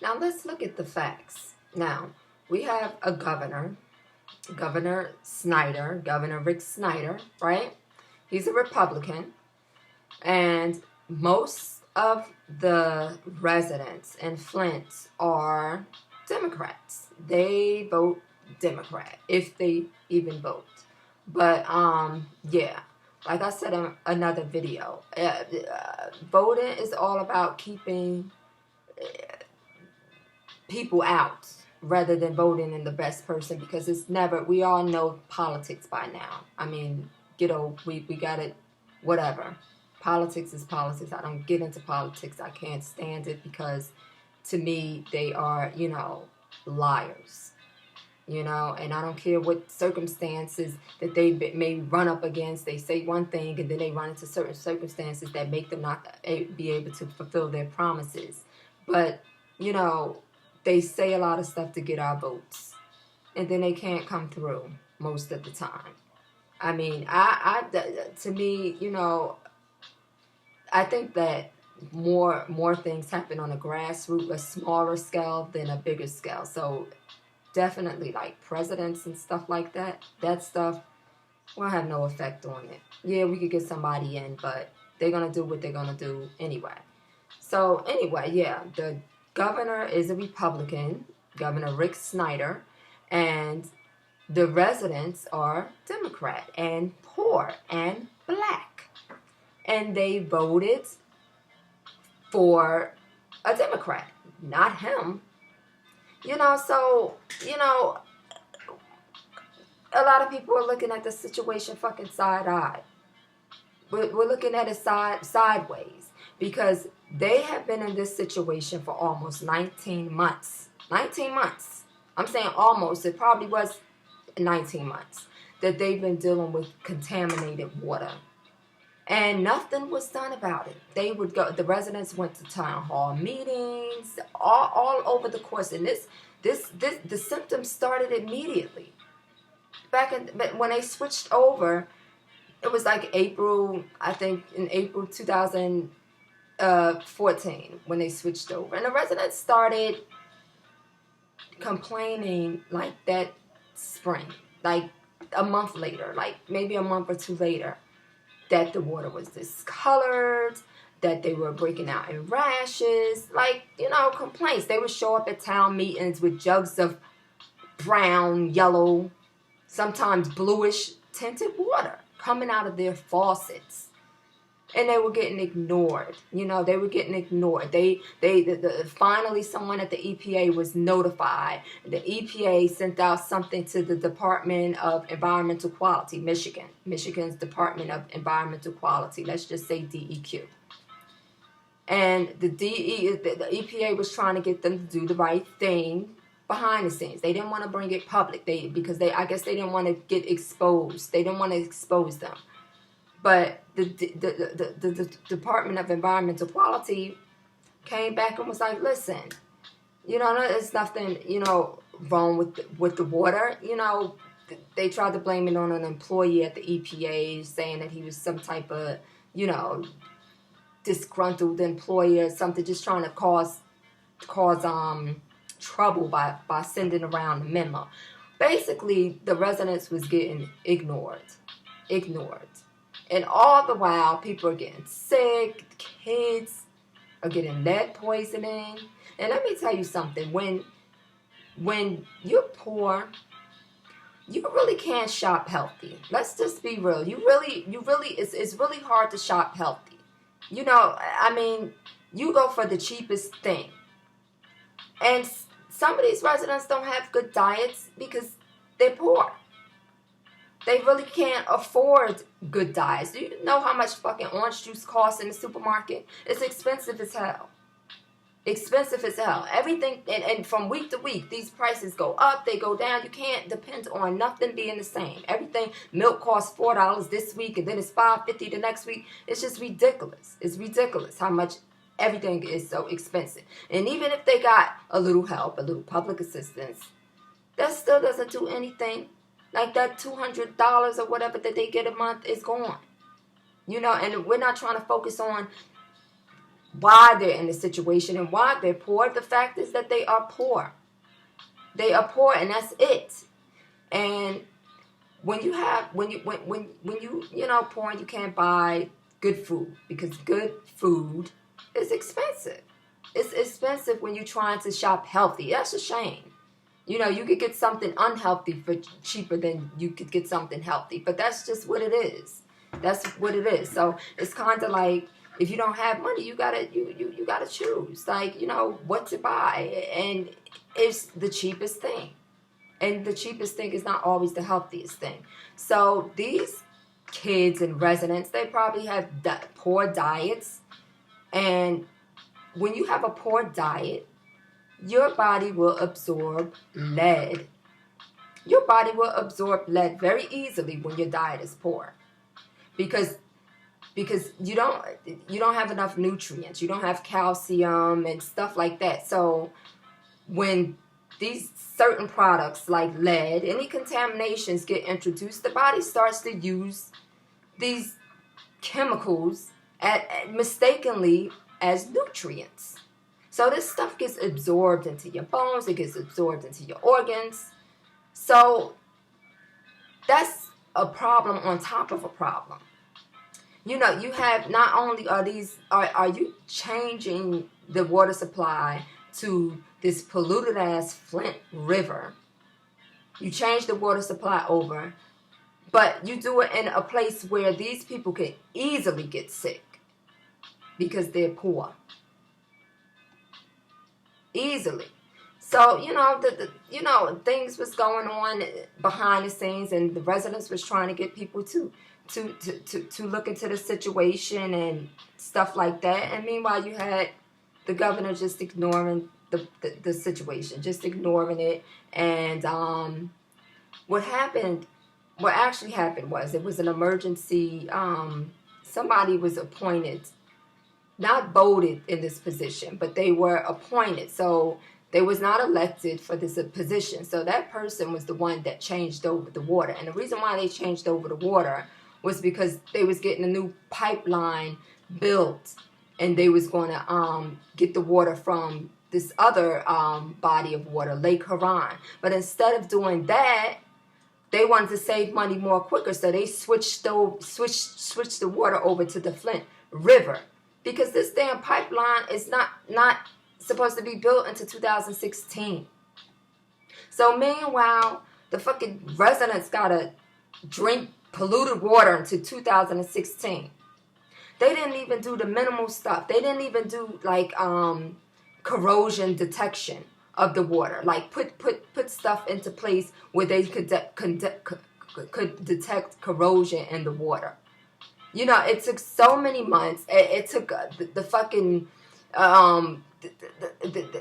Now let's look at the facts. Now, we have a governor, Governor Snyder, Governor Rick Snyder, right? He's a Republican, and most of the residents in Flint are Democrats. They vote Democrat, if they even vote. But, yeah, like I said in another video, voting is all about keeping people out rather than voting in the best person, because it's never, we all know politics by now. I mean, we got it, whatever. Politics is politics. I don't get into politics. I can't stand it because to me, they are, liars. And I don't care what circumstances that they may run up against. They say one thing and then they run into certain circumstances that make them not be able to fulfill their promises. But, they say a lot of stuff to get our votes, and then they can't come through most of the time. I mean, to me, I think that more things happen on a grassroots, a smaller scale than a bigger scale. So definitely, like presidents and stuff like that, that stuff will have no effect on it. Yeah, we could get somebody in, but they're gonna do what they're gonna do anyway. So anyway, yeah, the governor is a Republican, Governor Rick Snyder, and the residents are Democrat and poor and black. And they voted for a Democrat, not him. So, a lot of people are looking at the situation fucking side-eyed. We're looking at it sideways, because they have been in this situation for almost 19 months. 19 months. I'm saying almost. It probably was 19 months that they've been dealing with contaminated water. And nothing was done about it. They would go, the residents went to town hall meetings, all over the course. And the symptoms started immediately. But when they switched over, it was like April, I think in April 2014 when they switched over. And the residents started complaining like that spring, like a month later, like maybe a month or two later, that the water was discolored, that they were breaking out in rashes, like, complaints. They would show up at town meetings with jugs of brown, yellow, sometimes bluish tinted water coming out of their faucets. And they were getting ignored. They were getting ignored. Finally someone at the EPA was notified. The EPA sent out something to the Department of Environmental Equality, Michigan's Department of Environmental Equality. Let's just say DEQ. And the EPA was trying to get them to do the right thing behind the scenes. They didn't want to bring it public. Because I guess they didn't want to get exposed. They didn't want to expose them. But the Department of Environmental Equality came back and was like, listen, there's nothing, wrong with the water. They tried to blame it on an employee at the EPA, saying that he was some type of, disgruntled employee or something, just trying to cause trouble by sending around a memo. Basically, the residents was getting ignored. And all the while, people are getting sick, kids are getting lead poisoning. And let me tell you something, when you're poor, you really can't shop healthy. Let's just be real. You really, it's really hard to shop healthy. You go for the cheapest thing. And some of these residents don't have good diets because they're poor. They really can't afford good diets. Do you know how much fucking orange juice costs in the supermarket? It's expensive as hell. Expensive as hell. Everything, and from week to week, these prices go up, they go down. You can't depend on nothing being the same. Everything, milk costs $4 this week, and then it's $5.50 the next week. It's just ridiculous. It's ridiculous how much everything is so expensive. And even if they got a little help, a little public assistance, that still doesn't do anything. Like that $200 or whatever that they get a month is gone. And we're not trying to focus on why they're in the situation and why they're poor. The fact is that they are poor. They are poor, and that's it. And when you poor, you can't buy good food, because good food is expensive. It's expensive when you're trying to shop healthy. That's a shame. You could get something unhealthy for cheaper than you could get something healthy, but that's just what it is. That's what it is. So it's kind of like, if you don't have money, you gotta choose, like, what to buy, and it's the cheapest thing. And the cheapest thing is not always the healthiest thing. So these kids and residents, they probably have poor diets, and when you have a poor diet, your body will absorb lead. Your body will absorb lead very easily when your diet is poor, because you don't have enough nutrients. You don't have calcium and stuff like that. So when these certain products like lead, any contaminations get introduced, the body starts to use these chemicals mistakenly as nutrients. So this stuff gets absorbed into your bones, it gets absorbed into your organs. So that's a problem on top of a problem. You have, not only are you changing the water supply to this polluted ass Flint River. You change the water supply over, but you do it in a place where these people can easily get sick because they're poor. Easily. So, things was going on behind the scenes, and the residents was trying to get people to look into the situation and stuff like that. And meanwhile, you had the governor just ignoring the situation, just ignoring it. And what actually happened was, it was an emergency. Somebody was appointed, not voted in this position, but they were appointed. So they was not elected for this position. So that person was the one that changed over the water. And the reason why they changed over the water was because they was getting a new pipeline built, and they was going to get the water from this other body of water, Lake Huron. But instead of doing that, they wanted to save money more quicker, so they switched the water over to the Flint River, because this damn pipeline is not supposed to be built until 2016. So meanwhile, the fucking residents gotta drink polluted water until 2016. They didn't even do the minimal stuff. They didn't even do like corrosion detection of the water. Like put stuff into place where they could detect corrosion in the water. It took so many months. It took the fucking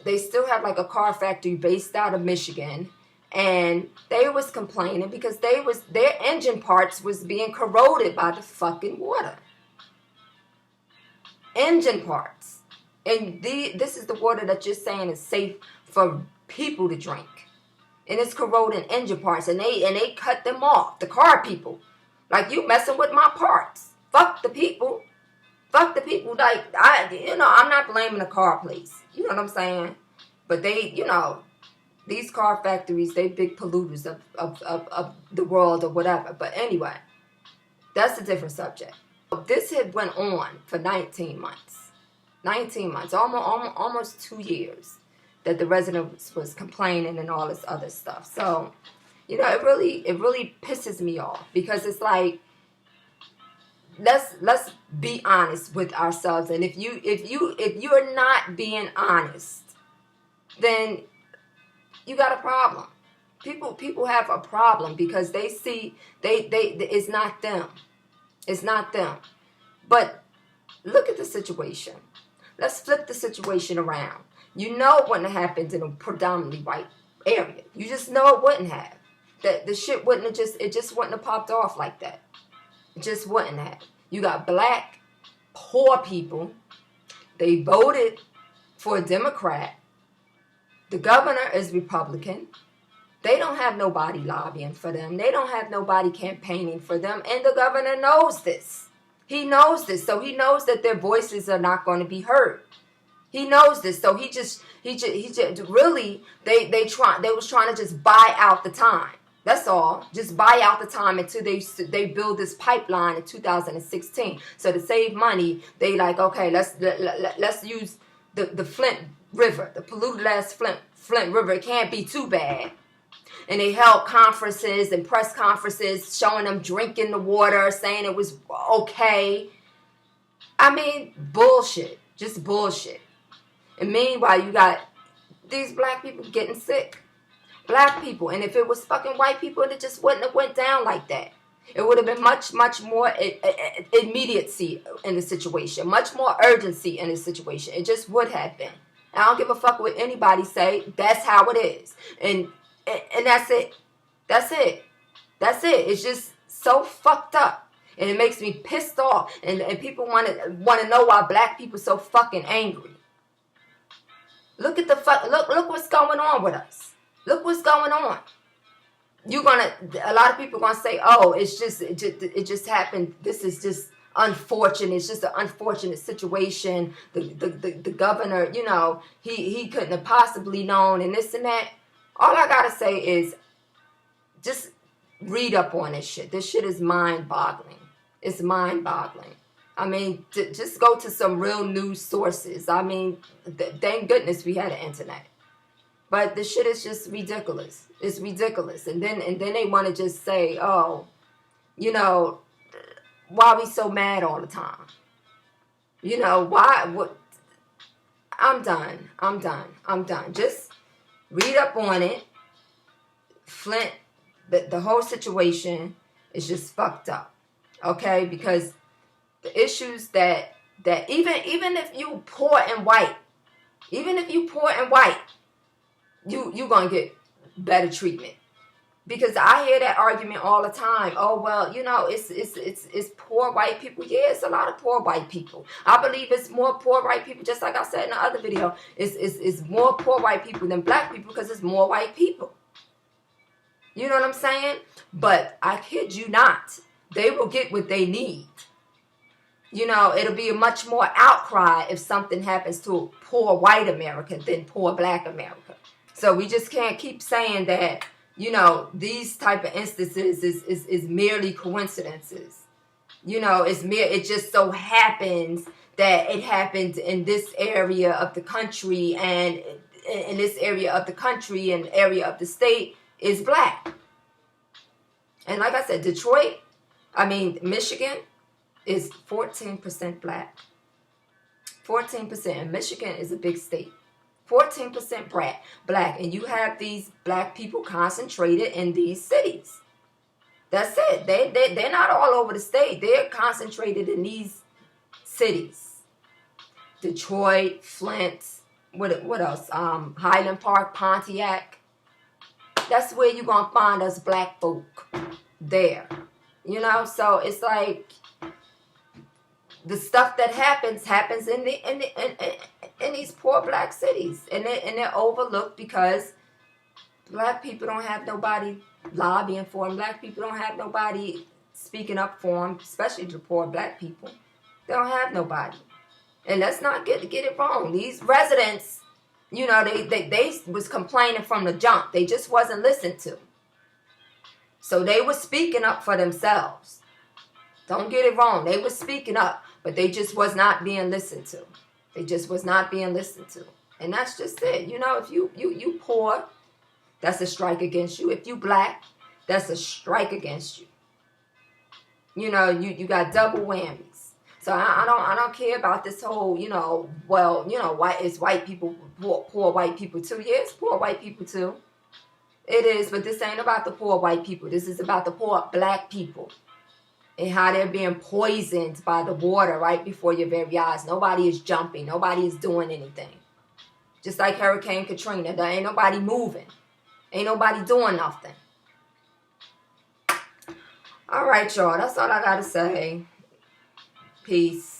they still have like a car factory based out of Michigan, and they was complaining because their engine parts was being corroded by the fucking water. Engine parts. And this is the water that you're saying is safe for people to drink. And it's corroding engine parts, and they cut them off, the car people. Like, you messing with my parts. Fuck the people. Fuck the people. Like, I'm not blaming the car place. You know what I'm saying? But they, these car factories, they big polluters of the world or whatever. But anyway, that's a different subject. This had went on for 19 months. 19 months, almost 2 years that the resident was complaining and all this other stuff. So, it really pisses me off, because it's like, let's be honest with ourselves. And if you're not being honest, then you got a problem. People have a problem because they see it's not them. It's not them. But look at the situation. Let's flip the situation around. It wouldn't have happened in a predominantly white area. You just know it wouldn't have. That the shit wouldn't have it just wouldn't have popped off like that. It just wouldn't have. You got black, poor people. They voted for a Democrat. The governor is Republican. They don't have nobody lobbying for them. They don't have nobody campaigning for them. And the governor knows this. He knows this, so he knows that their voices are not going to be heard. He knows this, so he just really they was trying to just buy out the time. That's all. Just buy out the time until they build this pipeline in 2016. So to save money, they like, okay, let's use the Flint River, the polluted ass Flint River. It can't be too bad. And they held conferences and press conferences showing them drinking the water, saying it was okay. I mean, bullshit. Just bullshit. And meanwhile, you got these black people getting sick. Black people. And if it was fucking white people, it just wouldn't have went down like that. It would have been much more immediacy in the situation. Much more urgency in the situation. It just would have been. I don't give a fuck what anybody say. That's how it is. And that's it. That's it. That's it. It's just so fucked up. And it makes me pissed off. And people want to know why black people so fucking angry. Look at look what's going on with us. Look what's going on. A lot of people gonna say, oh, it just happened. This is just unfortunate. It's just an unfortunate situation. The governor, he couldn't have possibly known, and this and that. All I gotta say is just read up on this shit. This shit is mind-boggling. It's mind-boggling. I mean, just go to some real news sources. I mean, thank goodness we had the internet. But the shit is just ridiculous. It's ridiculous. And then they want to just say, oh, why we so mad all the time? Why? What? I'm done. Just read up on it. Flint, the whole situation is just fucked up. Okay? Because the issues that even if you poor and white, you gonna get better treatment. Because I hear that argument all the time. Oh, well, it's poor white people. Yeah, it's a lot of poor white people. I believe it's more poor white people, just like I said in the other video. It's more poor white people than black people because it's more white people. You know what I'm saying? But I kid you not, they will get what they need. It'll be a much more outcry if something happens to poor white America than poor black America. So we just can't keep saying that, these type of instances is merely coincidences. It just so happens that it happened in this area of the country, and in this area of the country and area of the state is black. And like I said, Michigan is 14% black. 14%. And Michigan is a big state. 14% black. And you have these black people concentrated in these cities. That's it. They're not all over the state. They're concentrated in these cities. Detroit, Flint, what else? Highland Park, Pontiac. That's where you're going to find us black folk. There. So it's like the stuff that happens in these poor black cities, and they're overlooked because black people don't have nobody lobbying for them. Black people don't have nobody speaking up for them, especially the poor black people. They don't have nobody. And let's not get it wrong. These residents, they was complaining from the jump. They just wasn't listened to. So they were speaking up for themselves. Don't get it wrong. They were speaking up, but they just was not being listened to. They just was not being listened to. And that's just it. If you poor, that's a strike against you. If you black, that's a strike against you. You got double whammies. So I don't care about this whole, it's white people, poor white people too. Yeah, it's poor white people too. It is, but this ain't about the poor white people. This is about the poor black people. And how they're being poisoned by the water right before your very eyes. Nobody is jumping. Nobody is doing anything. Just like Hurricane Katrina. There ain't nobody moving. Ain't nobody doing nothing. All right, y'all. That's all I got to say. Peace.